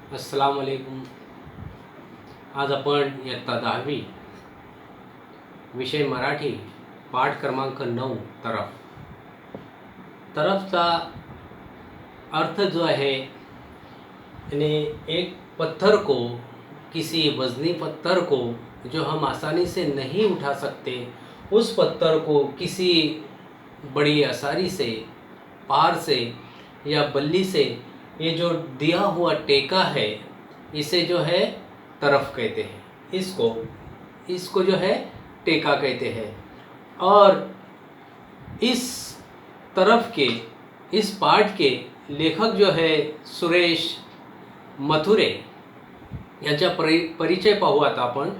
अस्सलाम वालेकुम. आज आपण इयत्ता 10वी विषय मराठी पाठ क्रमांक 9 तरफ. तरफचा अर्थ जो है यानी एक पत्थर को, किसी वजनी पत्थर को जो हम आसानी से नहीं उठा सकते, उस पत्थर को किसी बड़ी आसानी से, पार से या बल्ली से ये जो दिया हुआ टेका है, इसे जो है तरफ कहते हैं. इसको इसको जो है टेका कहते हैं. और इस तरफ के, इस पाठ के लेखक जो है सुरेश मथुरे यांचा परिचय पाहू आता आपण.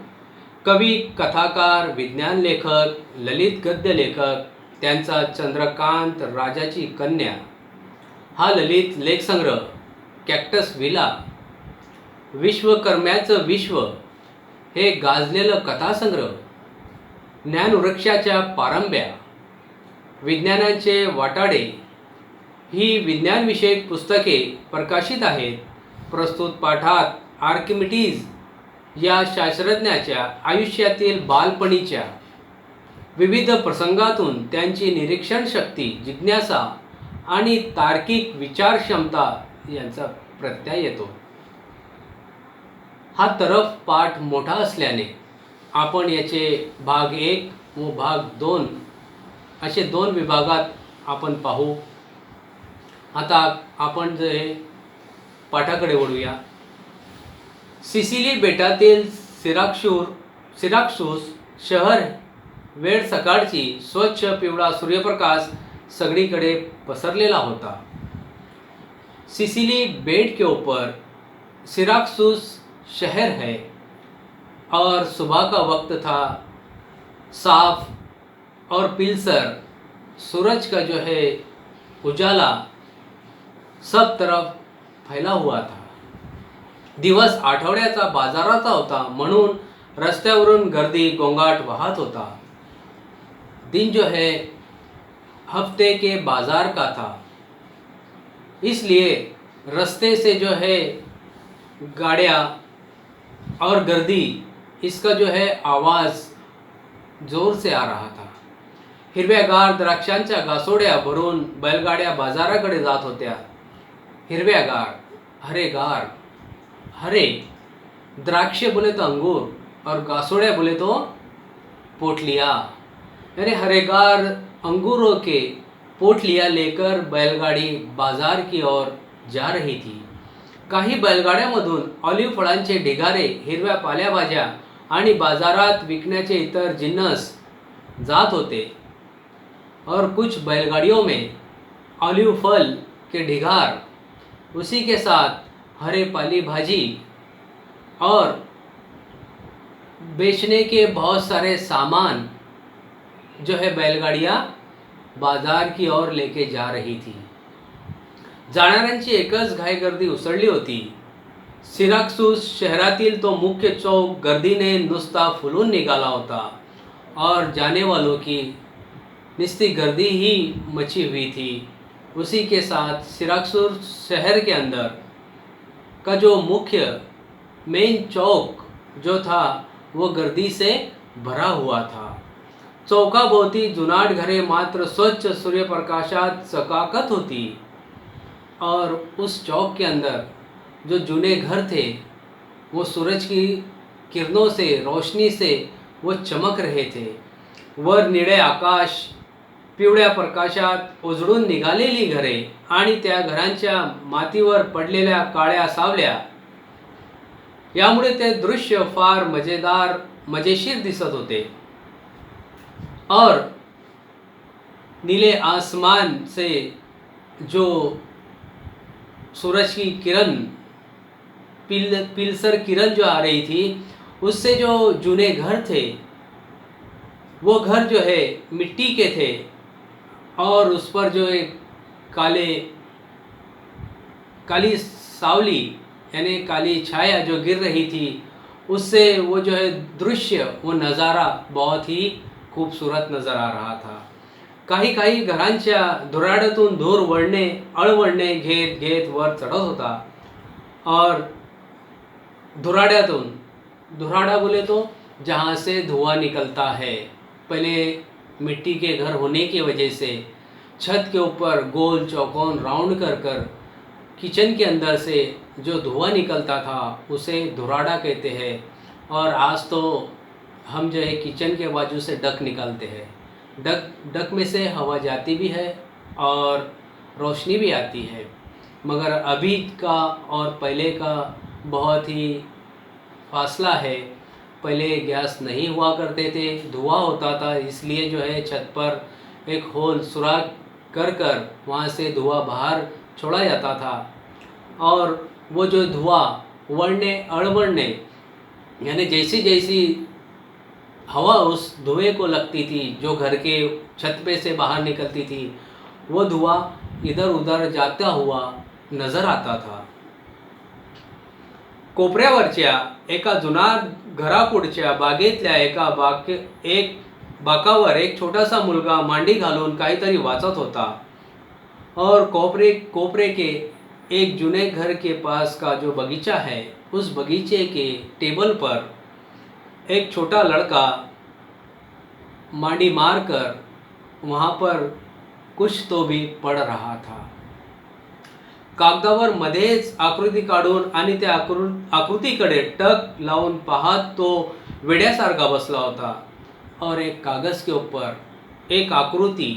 कवी, कथाकार, विज्ञान लेखक, ललित गद्य लेखक. त्यांचा चंद्रकांत राजाची कन्या हा ललित लेखसंग्रह, कॅक्टस विला, विश्वकर्म्याचं विश्व हे गाजलेलं कथासंग्रह, ज्ञानवृक्षाच्या पारंब्या, विज्ञानाचे वाटाडे ही विज्ञानविषयक पुस्तके प्रकाशित आहेत. प्रस्तुत पाठात आर्किमिडीज या शास्त्रज्ञाच्या आयुष्यातील बालपणीच्या विविध प्रसंगातून त्यांची निरीक्षण शक्ती, जिज्ञासा आणि तार्किक विचारक्षमता यांचा प्रत्यय येतो. हा तरफ पाठ मोठा असल्याने आपण याचे भाग 1 व भाग 2 असे 2 विभागात आपण पाहू. आता आपण जे पाठाकडे वळूया. सिसिली बेटातील सिराक्सूस शहर वेळ सकाळची स्वच्छ पिवळा सूर्यप्रकाश सगळीकडे पसरलेला होता. सिसिली बेट के ऊपर सिराक्सूस शहर है और सुबह का वक्त था. साफ और पिलसर सूरज का जो है उजाला सब तरफ फैला हुआ था. दिवस आठवड्याचा बाजाराचा होता, म्हणून रस्त्यावरून गर्दी गोंगाट वाहत होता. दिन जो है हफ्ते के बाजार का था, इसलिए रास्ते से जो है गाड़ियाँ और गर्दी, इसका जो है आवाज़ जोर से आ रहा था. हिरव्यागार द्राक्षांच्या गासोड्या भरून बैलगाड्या बाजाराकडे जात होत्या. हिरव्यागार, हरेगार. हरे द्राक्षे बोले तो अंगूर और गासोड़े बोले तो पोटलियाँ. यानी हरेगार अंगूरों के पोटलियाँ लेकर बैलगाड़ी बाजार की ओर जा रही थी. काही बैलगाड्यांमधून ऑलिव्ह फळांचे ढिगारे, हिरव्या पालेभाज्या आणि बाजारात विकण्याचे इतर जिन्नस जात होते. और कुछ बैलगाड़ियों में ऑलिव फल के ढिगार, उसी के साथ हरे पाली भाजी और बेचने के बहुत सारे सामान जो है बैलगाड़ियाँ बाजार की ओर लेके जा रही थी. जाणाऱ्यांची एकच घाईगर्दी उसळली होती. सिराक्सूस शहरातील तो मुख्य चौक गर्दीने नुसता फुलून निघाला होता और जाने वालों की निस्ती गर्दी ही मची हुई थी. उसी के साथ सिराक्सूस शहर के अंदर का जो मुख्य मेन चौक जो था वो गर्दी से भरा हुआ था. चौकाभोवती जुनाट घरे मात्र स्वच्छ सूर्यप्रकाशात चकाकत होती. और उस चौक के अंदर जो जूने घर थे वो सूरज की किरणों से, रोशनी से वो चमक रहे थे. वर निळे आकाश, पिवळ्या प्रकाशात उजळून निघालेली घरे आणि त्या घरांच्या मातीवर पडलेल्या काळ्या सावल्या, यामुळे ते दृश्य फार मजेशीर दिसत होते. और नीले आसमान से जो सूरज की किरण, पिलसर किरण जो आ रही थी, उससे जो जूने घर थे वो घर जो है मिट्टी के थे और उस पर जो एक काली सावली यानी काली छाया जो गिर रही थी, उससे वो जो है दृश्य, वो नज़ारा बहुत ही खूबसूरत नज़र आ रहा था. काही काही घरांच्या धुराड्यातून धूर वळणे, अळवळणे घेत घेत वर चढत होता. और धुराड़्यातून, धुराड़ा बोले तो जहाँ से धुआं निकलता है। पहले मिट्टी के घर होने की वजह से छत के ऊपर गोल चौकोन राउंड कर कर किचन के अंदर से जो धुआं निकलता था उसे धुराड़ा कहते हैं। और आज तो हम जो है किचन के बाजू से डक निकालते हैं, डक में से हवा जाती भी है और रोशनी भी आती है। मगर अभी का और पहले का बहुत ही फासला है। पहले गैस नहीं हुआ करते थे, धुआं होता था, इसलिए जो है छत पर एक होल सुराख कर कर वहाँ से धुआं बाहर छोड़ा जाता था। और वो जो धुआं उड़ने अड़बड़ने यानी जैसी जैसी हवा उस धुएं को लगती थी, जो घर के छत पे से बाहर निकलती थी, वो धुआं इधर उधर जाता हुआ नज़र आता था। कोपऱ्यावरच्या एका जुना घरापुढच्या बागेतल्या एक बाकावर एक छोटासा मुलगा मांडी घालून काहीतरी वाचत होता। और कोपरे के एक जुने घर के पास का जो बगीचा है, उस बगीचे के टेबल पर एक छोटा लड़का मांडी मारकर वहाँ पर कुछ तो भी पढ़ रहा था। कागदावर मध्येच आकृती काढून आणि त्या आकृतीकडे टक लावून पाहत तो वेड्यासारखा बसला होता। और एक कागज़ के ऊपर एक आकृति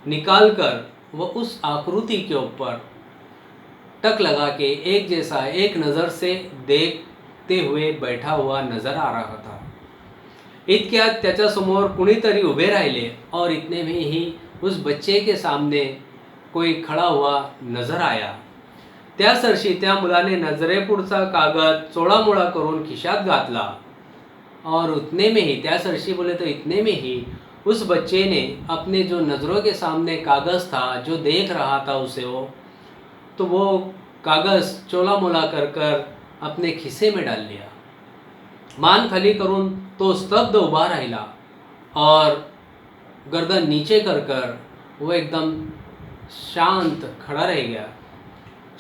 निकालकर वह उस आकृति के ऊपर टक लगा के एक जैसा एक नज़र से देखते हुए बैठा हुआ नज़र आ रहा था। इतक्यात त्याच्यासमोर कुणीतरी उभे राहिले और इतने में ही उस बच्चे के सामने कोई खड़ा हुआ नज़र आया। त्यासरशी त्या मुलाने नजरेपुढचा कागद चोळामोळा करून खिशात घातला। और उतने में ही त्यासरशी बोले तो इतने में ही उस बच्चे ने अपने जो नज़रों के सामने कागज़ था, जो देख रहा था उसे वो कागज़ चोला मोला कर कर अपने खिसे में डाल लिया। मान खाली करून तो स्तब्ध उभा राहिला और गर्दन नीचे कर कर वो एकदम शांत खड़ा रह गया।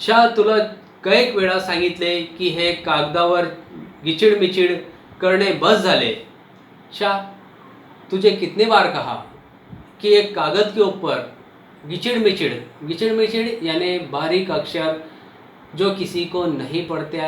शा तुला कैक वेळा सांगितले की हे कागदावर गिचिड-मिचिड करणे बस झाले। शा तुझे कितने बार कहा कि एक कागज़ के ऊपर गिचिड़ मिचिड़ यानी बारीक अक्षर जो किसी को नहीं पढ़ते आए